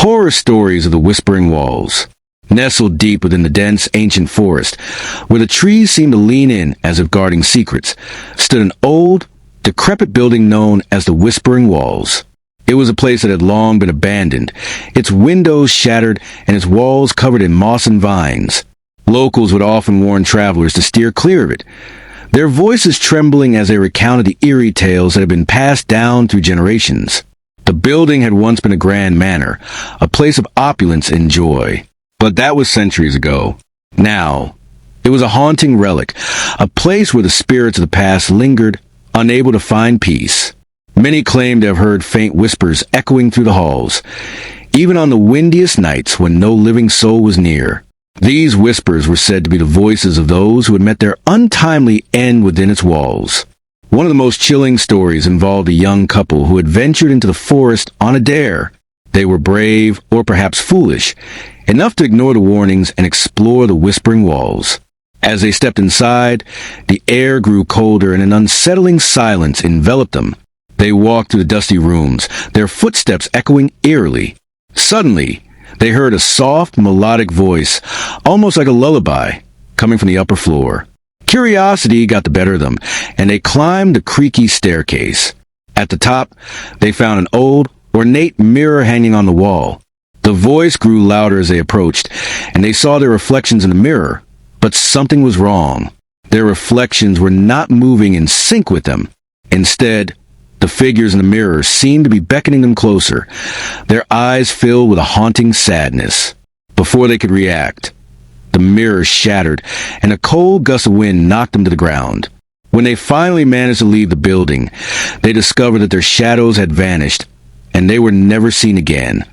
Horror stories of the Whispering Walls. Nestled deep within the dense, ancient forest, where the trees seemed to lean in as if guarding secrets, stood an old, decrepit building known as the Whispering Walls. It was a place that had long been abandoned, its windows shattered and its walls covered in moss and vines. Locals would often warn travelers to steer clear of it, their voices trembling as they recounted the eerie tales that had been passed down through generations. The building had once been a grand manor, a place of opulence and joy. But that was centuries ago. Now, it was a haunting relic, a place where the spirits of the past lingered, unable to find peace. Many claimed to have heard faint whispers echoing through the halls, even on the windiest nights when no living soul was near. These whispers were said to be the voices of those who had met their untimely end within its walls. One of the most chilling stories involved a young couple who had ventured into the forest on a dare. They were brave, or perhaps foolish, enough to ignore the warnings and explore the Whispering Walls. As they stepped inside, the air grew colder and an unsettling silence enveloped them. They walked through the dusty rooms, their footsteps echoing eerily. Suddenly, they heard a soft, melodic voice, almost like a lullaby, coming from the upper floor. Curiosity got the better of them, and they climbed the creaky staircase. At the top, they found an old, ornate mirror hanging on the wall. The voice grew louder as they approached, and they saw their reflections in the mirror. But something was wrong. Their reflections were not moving in sync with them. Instead, the figures in the mirror seemed to be beckoning them closer, their eyes filled with a haunting sadness. Before they could react, the mirror shattered, and a cold gust of wind knocked them to the ground. When they finally managed to leave the building, they discovered that their shadows had vanished, and they were never seen again.